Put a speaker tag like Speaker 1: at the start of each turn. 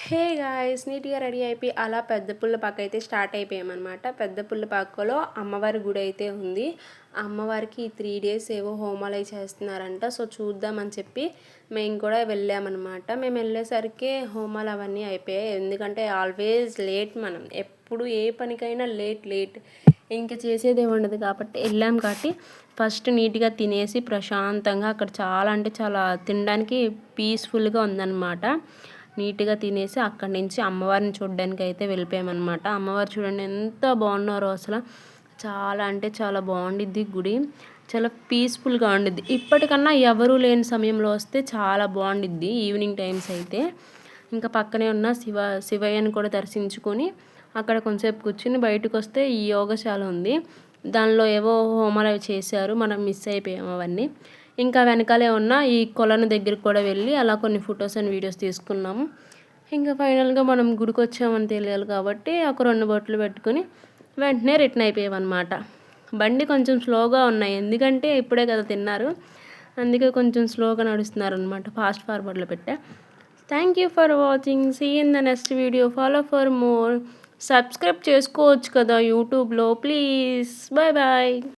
Speaker 1: Hey guys! నీట్‌గా ready అయిపోయి అలా పెద్ద పుల్లపాకైతే స్టార్ట్ అయిపోయామనమాట. పెద్ద పుల్లపాకలో అమ్మవారి గుడి అయితే ఉంది. ఆ అమ్మవారికి ఈ 3 డేస్ ఏవో హోమాలయి చేస్తున్నారంట. సో, చూద్దామని చెప్పి మేము కూడా వెళ్ళామనమాట. మేమెళ్ళేసరికే హోమాలు అవన్నీ అయిపోయాయి. ఎందుకంటే ఆల్వేస్ లేట్ మనం. ఎప్పుడు ఏ పనికైనా లేట్. ఇంక చేసేదేముండదు కాబట్టి ఎళ్ళాం కాబట్టి ఫస్ట్ నీట్‌గా తినేసి ప్రశాంతంగా అక్కడ చాలా అంటే చాలా తినడానికి పీస్‌ఫుల్‌గా ఉందనమాట. నీట్‌గా తినేసి అక్కడి నుంచి అమ్మవారిని చూడడానికి అయితే వెళ్ళిపోయామన్నమాట. అమ్మవారు చూడండి ఎంత బాగున్నారో అసలు. చాలా అంటే చాలా బాగుండిద్ది గుడి. చాలా పీస్‌ఫుల్‌గా ఉండిద్ది. ఇప్పటికన్నా ఎవరు లేని సమయంలో వస్తే చాలా బాగుండిద్ది ఈవినింగ్ టైమ్స్ అయితే. ఇంకా పక్కనే ఉన్న శివయ్యని కూడా దర్శించుకొని అక్కడ కొంచెంసేపు కూర్చుని బయటకొస్తే ఈ యోగశాల ఉంది. దానిలో ఏవో హోమాలు అవి చేశారు. మనం మిస్ అయిపోయాము అవన్నీ. ఇంకా వెనకాలే ఉన్న ఈ కొలను దగ్గరికి కూడా వెళ్ళి అలా కొన్ని ఫొటోస్ అండ్ వీడియోస్ తీసుకున్నాము. ఇంకా ఫైనల్‌గా మనం గుడికొచ్చామని తెలియాలి కాబట్టి ఒక 2 బొట్లు పెట్టుకొని వెంటనే రిటర్న్ అయిపోయామన్నమాట. బండి కొంచెం స్లోగా ఉన్నాయి. ఎందుకంటే ఇప్పుడే కదా తిన్నారు. అందుకే కొంచెం స్లోగా నడుస్తున్నారనమాట. ఫాస్ట్ ఫార్వర్డ్‌లో పెట్టా. Thank you for watching. See you in the next video. Follow for more. Subscribe చేసుకోవచ్చు కదా యూట్యూబ్‌లో ప్లీజ్. Bye bye.